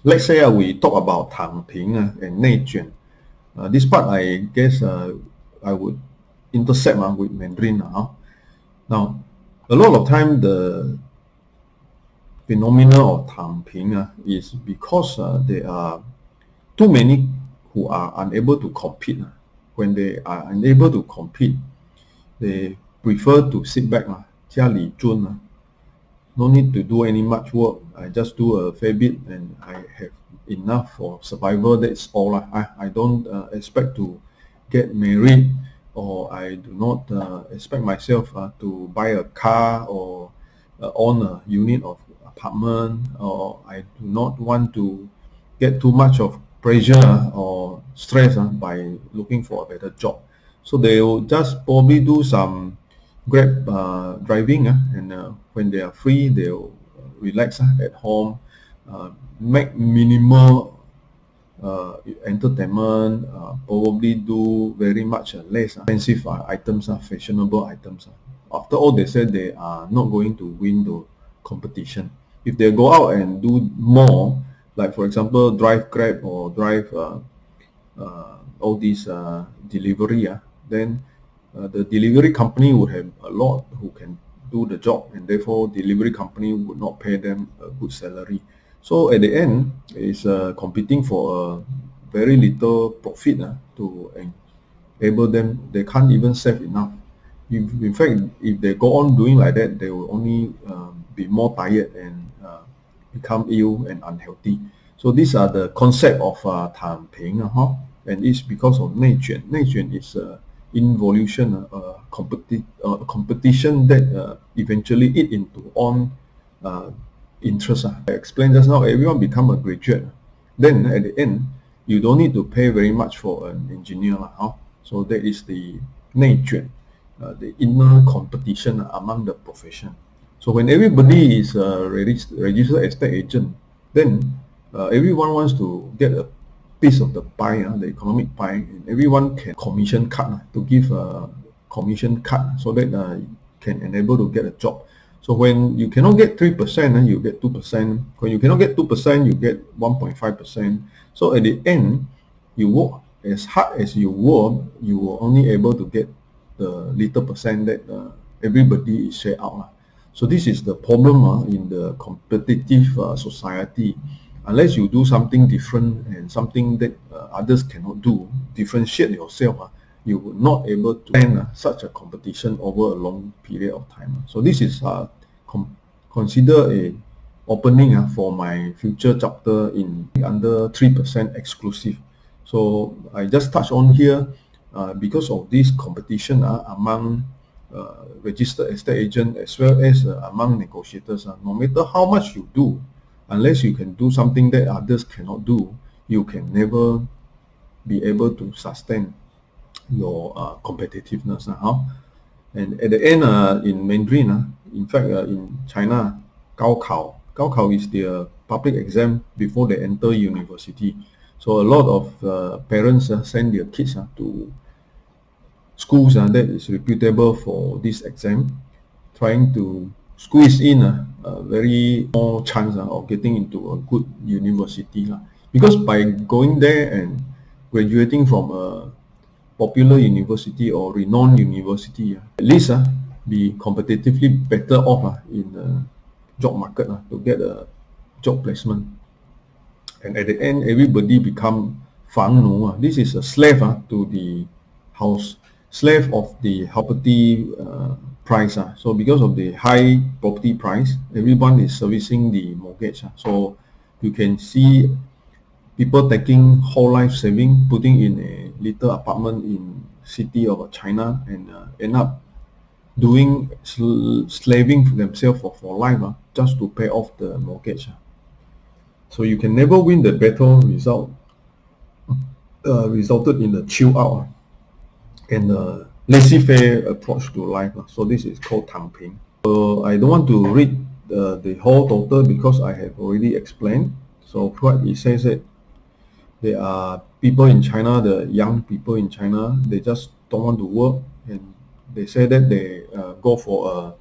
let's say we talk about 躺平 and 内卷. This part I guess I would intercept with Mandarin. Now, a lot of time the phenomena of 躺平 is because there are too many who are unable to compete. When they are unable to compete, they prefer to sit back, 家里蹲, no need to do any much work. I just do a fair bit and I have enough for survival. That's all. I don't expect to get married, or I do not expect myself to buy a car or own a unit of apartment, or I do not want to get too much of pressure or stress by looking for a better job. So they will just probably do some Grab driving, and when they are free, they'll relax at home, make minimal entertainment, probably do very much less expensive items, fashionable items. After all, they said they are not going to win the competition. If they go out and do more, like for example, drive Grab or drive all these delivery, then the delivery company would have a lot who can do the job, and therefore delivery company would not pay them a good salary. So at the end, it's competing for a very little profit to enable them. They can't even save enough. In fact, if they go on doing like that, they will only be more tired and become ill and unhealthy. So these are the concept of 躺平, and it's because of 内卷. 内卷 is involution, competition that eventually eat into on interest. I explained just now, everyone become a graduate. Then at the end, you don't need to pay very much for an engineer. So that is the 内卷, the inner competition among the profession. So when everybody is a registered estate agent, then everyone wants to get a piece of the pie, the economic pie, and everyone can commission cut to give a commission cut so that can enable to get a job. So when you cannot get 3%, you get 2%. When you cannot get 2%, you get 1.5%. So at the end, you work as hard as you work, you will only able to get the little percent that everybody is share out. So this is the problem in the competitive society. Unless you do something different and something that others cannot do, differentiate yourself, you will not able to end such a competition over a long period of time. So this is consider a opening for my future chapter in under 3% exclusive. So I just touch on here because of this competition among registered estate agent as well as among negotiators. No matter how much you do, unless you can do something that others cannot do, you can never be able to sustain your competitiveness. And at the end, in Mandarin, in fact, in China, 高考 is their public exam before they enter university. So a lot of parents send their kids to schools that is reputable for this exam, trying to squeeze in a very small chance of getting into a good university. Because by going there and graduating from a popular university or renowned university, at least be competitively better off in the job market to get a job placement. And at the end, everybody become 房奴. This is a slave to the house, slave of the property price. So because of the high property price, everyone is servicing the mortgage. So you can see people taking whole life saving, putting in a little apartment in city of China, and end up doing slaving for themselves for life just to pay off the mortgage. So you can never win the battle resulted in the chill out and laissez-faire approach to life. So this is called 躺平. So I don't want to read the whole total because I have already explained. So what it says that there are people in China, the young people in China, they just don't want to work, and they say that they go for a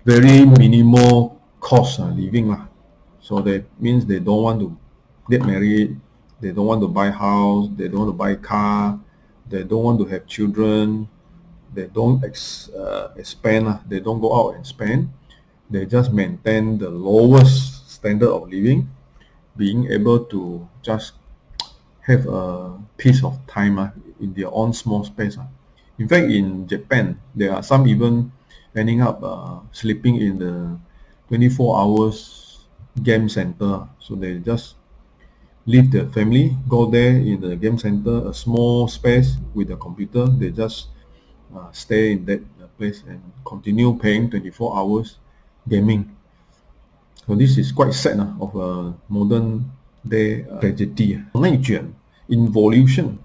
very minimal cost living. So that means they don't want to get married, they don't want to buy house, they don't want to buy car, they don't want to have children, they don't expand, they don't go out and spend, they just maintain the lowest standard of living, being able to just have a piece of time in their own small space. In fact, in Japan, there are some even ending up sleeping in the 24 hours game center. So they just leave the family, go there in the game center, a small space with a computer. They just stay in that place and continue paying 24 hours gaming. So this is quite sad of a modern day tragedy. 内卷 involution.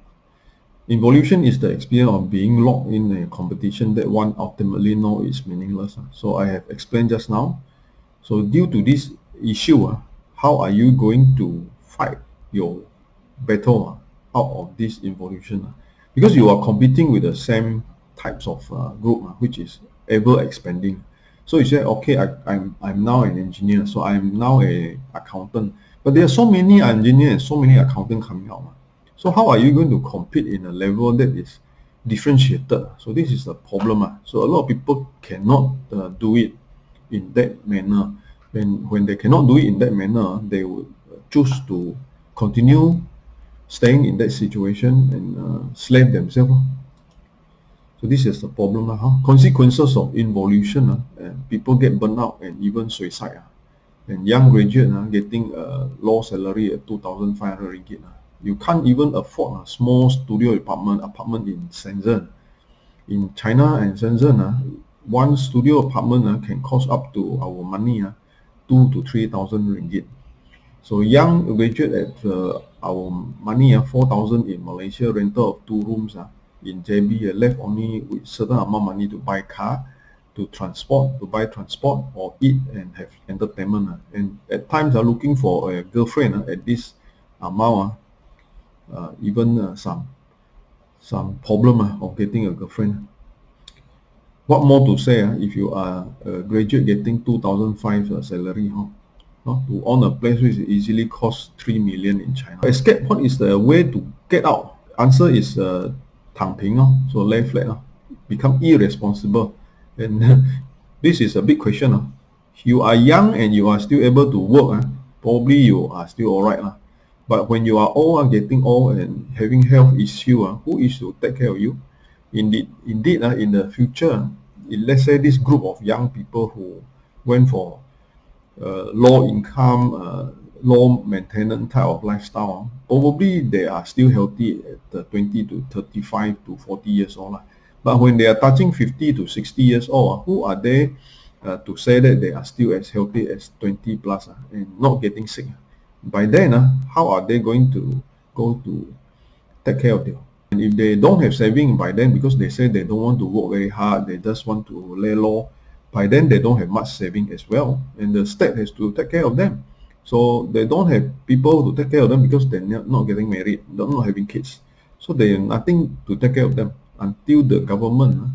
Involution is the experience of being locked in a competition that one ultimately know is meaningless. So I have explained just now. So due to this issue, how are you going to fight your battle out of this involution? Because you are competing with the same types of group, which is ever expanding. So you say, okay, I'm now an engineer, so I'm now a accountant. But there are so many engineers and so many accountants coming out. So how are you going to compete in a level that is differentiated? So this is the problem. So a lot of people cannot do it in that manner. When they cannot do it in that manner, they would choose to continue staying in that situation and slave themselves. So this is the problem. Consequences of involution, people get burnt out and even suicide. And young graduate getting a low salary at 2,500 ringgit. You can't even afford a small studio apartment in Shenzhen. In China and Shenzhen, one studio apartment can cost up to our money 2,000 to 3,000 ringgit. So young graduate at our money 4,000 in Malaysia, rental of 2 rooms in JB, left only with certain amount of money to buy car, to buy transport or eat and have entertainment. And at times are looking for a girlfriend at this amount, even some problem of getting a girlfriend. What more to say if you are a graduate getting 2,500 salary, to own a place which easily costs 3 million in China. Escape, what is the way to get out? Answer is 躺平, so lay flat, become irresponsible. And this is a big question. You are young and you are still able to work, probably you are still alright. But when you are old, getting old and having health issue, who is to take care of you? Indeed, in the future, let's say this group of young people who went for low income, low maintenance type of lifestyle, probably they are still healthy at the 20 to 35 to 40 years old. But when they are touching 50 to 60 years old, who are they to say that they are still as healthy as 20 plus and not getting sick? By then, how are they going to go to take care of them? And if they don't have saving by then, because they say they don't want to work very hard, they just want to lay low, by then they don't have much saving as well, and the state has to take care of them. So they don't have people to take care of them because they're not getting married, they're not having kids. So they have nothing to take care of them until the government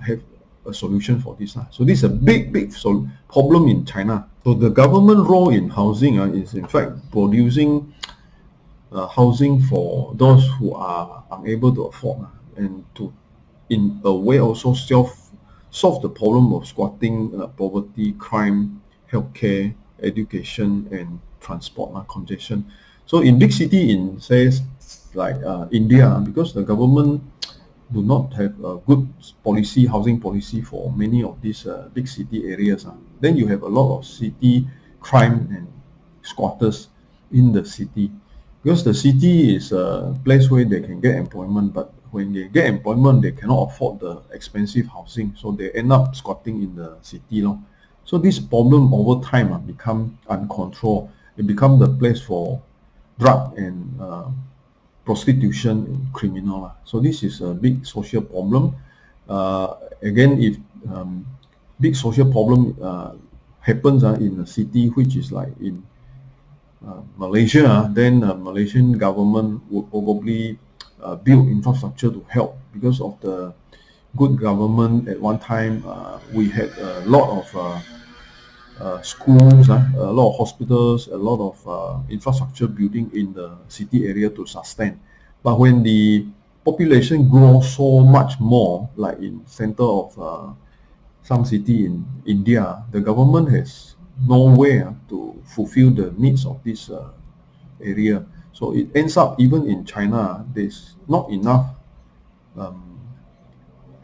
have a solution for this. So this is a big problem in China. So the government role in housing is in fact producing housing for those who are unable to afford, and to in a way also solve the problem of squatting, poverty, crime, healthcare, education, and transport congestion. So in big city, in says like India, because the government do not have a good policy, housing policy for many of these big city areas, then you have a lot of city crime and squatters in the city, because the city is a place where they can get employment, but when they get employment, they cannot afford the expensive housing, so they end up squatting in the city. So this problem over time become uncontrolled. It become the place for drug and prostitution and criminal. So this is a big social problem. Again, if big social problem happens in a city which is like in Malaysia, then Malaysian government would probably build infrastructure to help. Because of the good government at one time, we had a lot of schools, a lot of hospitals, a lot of infrastructure building in the city area to sustain. But when the population grows so much more, like in center of some city in India, the government has no way to fulfill the needs of this area. So it ends up, even in China, there's not enough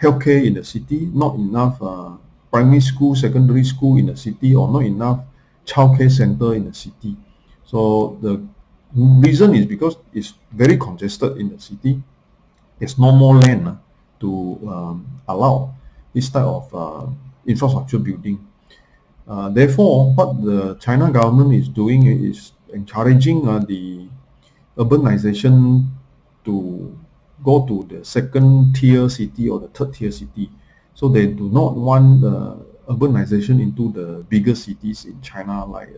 healthcare in the city, not enough primary school, secondary school in the city, or not enough childcare center in the city. So the reason is because it's very congested in the city. There's no more land to allow this type of infrastructure building. Therefore, what the China government is doing is encouraging the urbanization to go to the second tier city or the third tier city. So they do not want urbanization into the bigger cities in China like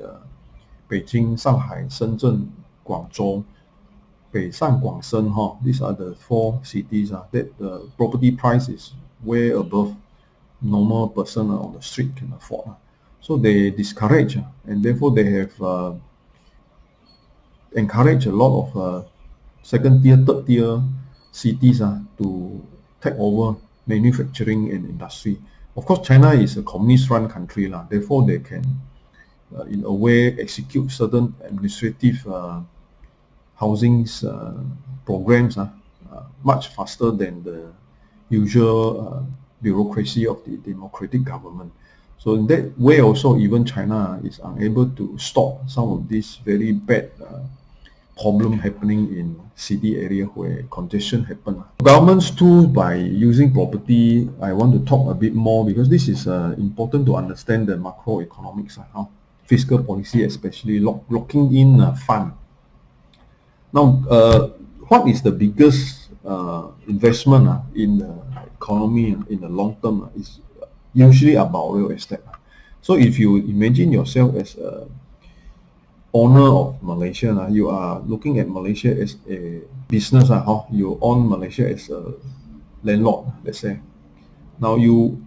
Beijing, Shanghai, Shenzhen, Guangzhou, Beishan, Guangsheng. These are the 4 cities that the property price is way above normal person on the street can afford. So they discourage, and therefore they have encouraged a lot of second tier, third tier cities to take over manufacturing and industry. Of course, China is a communist-run country, therefore they can, in a way, execute certain administrative housing programs much faster than the usual bureaucracy of the democratic government. So in that way also, even China is unable to stop some of these very bad problem happening in city area where congestion happen. Governments too, by using property, I want to talk a bit more because this is important to understand the macroeconomics, fiscal policy, especially locking in fund. Now, what is the biggest investment in the economy in the long term is usually about real estate. So if you imagine yourself as a owner of Malaysia, you are looking at Malaysia as a business, you own Malaysia as a landlord, let's say. Now you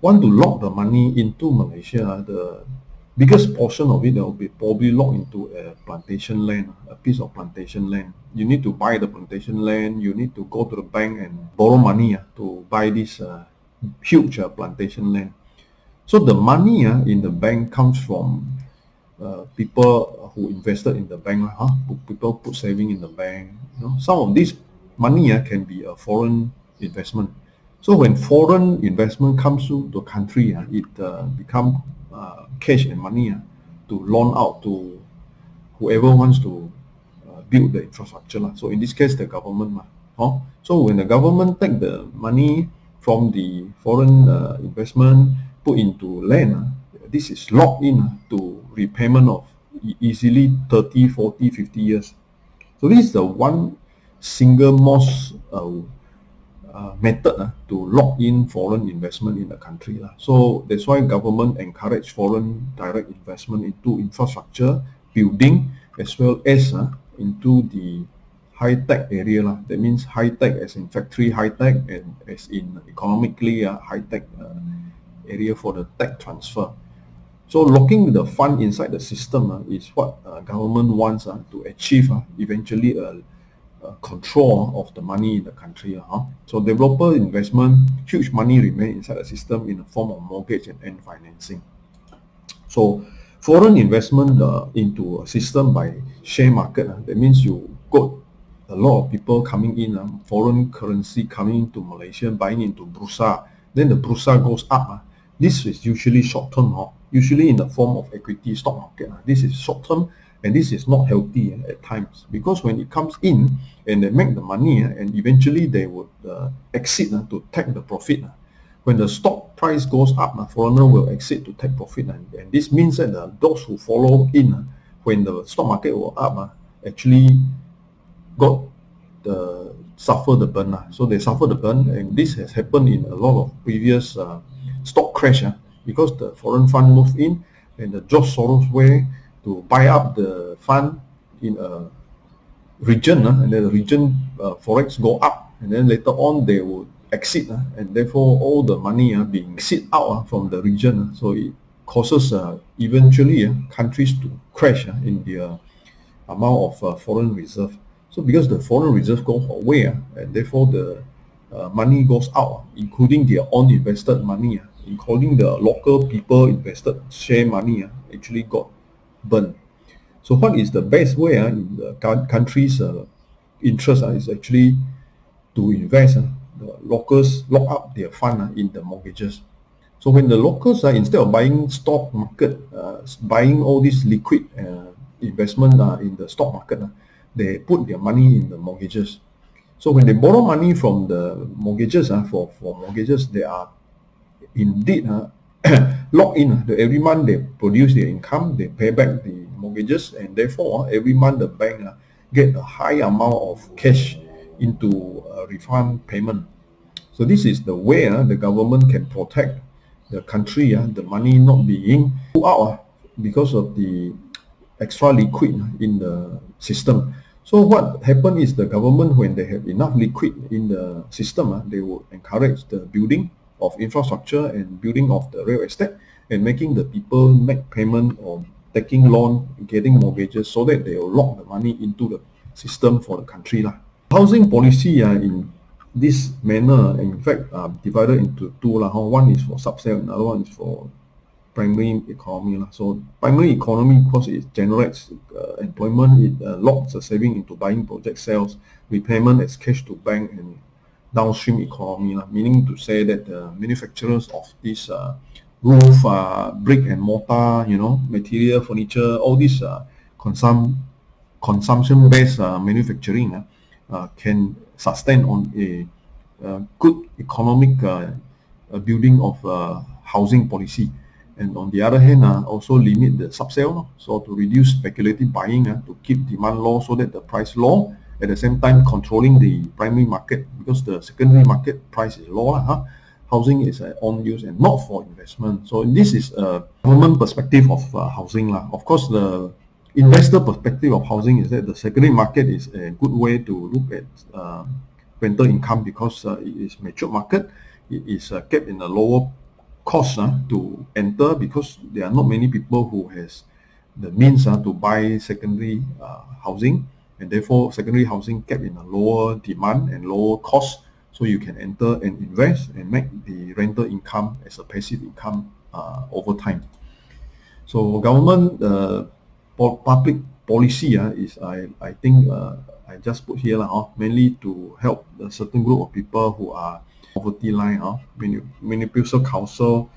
want to lock the money into Malaysia, the biggest portion of it will be probably locked into a plantation land, a piece of plantation land. You need to buy the plantation land, you need to go to the bank and borrow money to buy this huge plantation land. So the money in the bank comes from people who invested in the bank, people put saving in the bank. Some of this money can be a foreign investment. So when foreign investment comes to the country, it becomes cash and money to loan out to whoever wants to build the infrastructure. So in this case, the government. So when the government take the money from the foreign investment, put into land, this is locked in to repayment of easily 30, 40, 50 years. So this is the one single most method to lock in foreign investment in the country. So that's why government encourage foreign direct investment into infrastructure, building, as well as into the high-tech area. That means high-tech as in factory high-tech and as in economically high-tech area for the tech transfer. So locking the fund inside the system is what government wants to achieve eventually a control of the money in the country. So developer investment, huge money remain inside the system in the form of mortgage and financing. So foreign investment into a system by share market, that means you got a lot of people coming in, foreign currency coming into Malaysia, buying into Bursa, then the Bursa goes up. This is usually short-term, usually in the form of equity stock market. This is short-term, and this is not healthy at times, because when it comes in and they make the money and eventually they would exit to take the profit. When the stock price goes up, foreigner will exit to take profit, and this means that those who follow in when the stock market will up actually got suffer the burn. So they suffer the burn, and this has happened in a lot of previous stock crash because the foreign fund moved in and the George Soros way to buy up the fund in a region, and then the region forex go up, and then later on they would exit, and therefore all the money being exit out from the region, so it causes eventually countries to crash in their amount of foreign reserve. So because the foreign reserve goes away, and therefore the money goes out, including their own invested money, including the local people invested share money, actually got burned. So what is the best way in the country's interest is actually to invest. The locals lock up their fund in the mortgages. So when the locals instead of buying stock market, buying all this liquid investment in the stock market, they put their money in the mortgages. So when they borrow money from the mortgages, for mortgages, they are indeed locked in. Every month they produce their income, they pay back the mortgages, and therefore every month the bank get a high amount of cash into refund payment. So this is the way the government can protect the country, the money not being pulled out because of the extra liquid in the system. So what happened is the government, when they have enough liquid in the system, they will encourage the building of infrastructure and building of the real estate, and making the people make payment or taking loan, getting mortgages, so that they will lock the money into the system for the country. Housing policy in this manner, in fact, divided into two. One is for sub-sale, another one is for primary economy. So primary economy, because it generates employment, it locks the saving into buying project sales, repayment as cash to bank, and downstream economy, meaning to say that the manufacturers of this roof, brick and mortar, material, furniture, all these consumption-based manufacturing can sustain on a good economic building of housing policy. And on the other hand, also limit the sub-sale, so to reduce speculative buying, to keep demand low so that the price low, at the same time controlling the primary market, because the secondary market price is low. Housing is on use and not for investment. So this is a government perspective of housing. Of course, the investor perspective of housing is that the secondary market is a good way to look at rental income, because it is mature market. It is kept in a lower cost to enter, because there are not many people who has the means to buy secondary housing, and therefore secondary housing kept in a lower demand and lower cost, so you can enter and invest and make the rental income as a passive income over time. So government public policy is, I think I just put here mainly to help a certain group of people who are poverty line. Municipal council,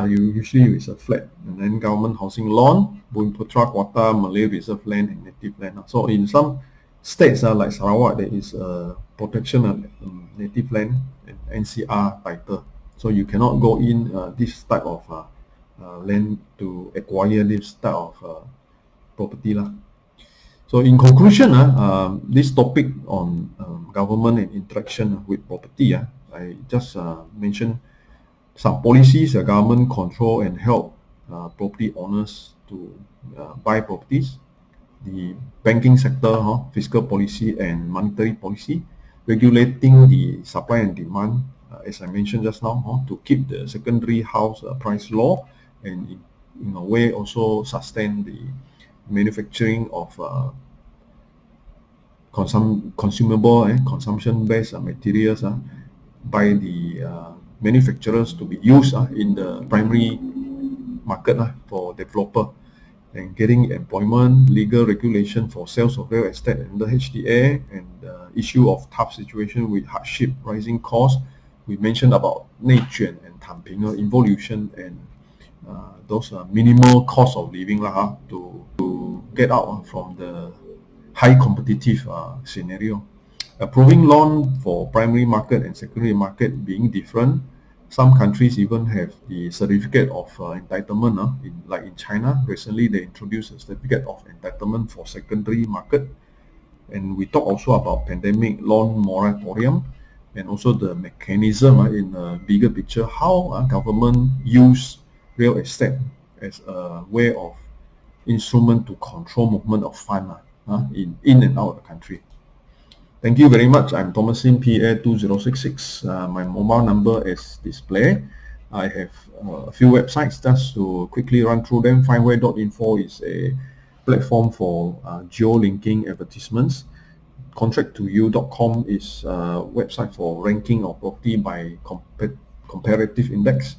usually is a flat, and then government housing loan, Bumi Putra Quota, Malay reserve land, and native land. So in some states like Sarawak, there is a protection of native land and NCR title, so you cannot go in this type of land to acquire this type of property. So in conclusion, this topic on government and interaction with property, I just mentioned some policies the government control and help property owners to buy properties. The banking sector, fiscal policy and monetary policy, regulating the supply and demand, as I mentioned just now, to keep the secondary house price low, and in a way also sustain the manufacturing of consumable and consumption-based materials by the manufacturers to be used in the primary market for developer, and getting employment, legal regulation for sales of real estate under HDA, and issue of tough situation with hardship, rising costs. We mentioned about 内卷 and 躺平 involution, and those minimal cost of living to get out from the high competitive scenario. Approving loan for primary market and secondary market being different. Some countries even have the certificate of entitlement. Like in China, recently they introduced a certificate of entitlement for secondary market. And we talk also about pandemic loan moratorium, and also the mechanism in a bigger picture, how government use real estate as a way of instrument to control movement of fund in and out of the country. Thank you very much. I'm Thomasin, PA 2066. My mobile number is displayed. I have a few websites just to quickly run through them. Findwhere.info is a platform for geo-linking advertisements. Contract2you.com is a website for ranking of property by comparative index.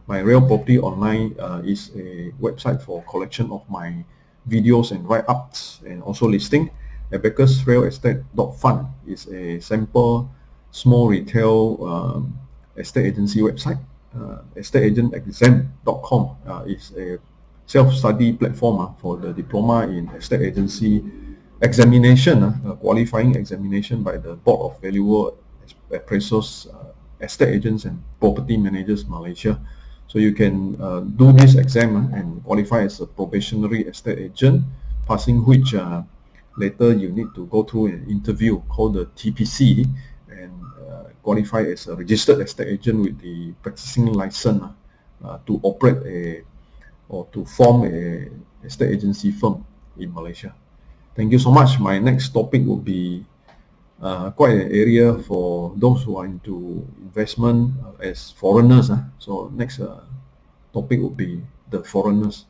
My Real Property Online is a website for collection of my videos and write-ups and also listing. Abacus Real Estate.fund is a sample small retail estate agency website. Estateagentexam.com is a self-study platform for the diploma in estate agency examination, qualifying examination by the Board of Valuer Appraisals, Estate Agents and Property Managers Malaysia. So you can do this exam and qualify as a probationary estate agent, passing which later you need to go through an interview called the TPC and qualify as a registered estate agent with the practicing license to operate or to form a estate agency firm in Malaysia. Thank you so much. My next topic will be quite an area for those who are into investment as foreigners. So next topic will be the foreigners.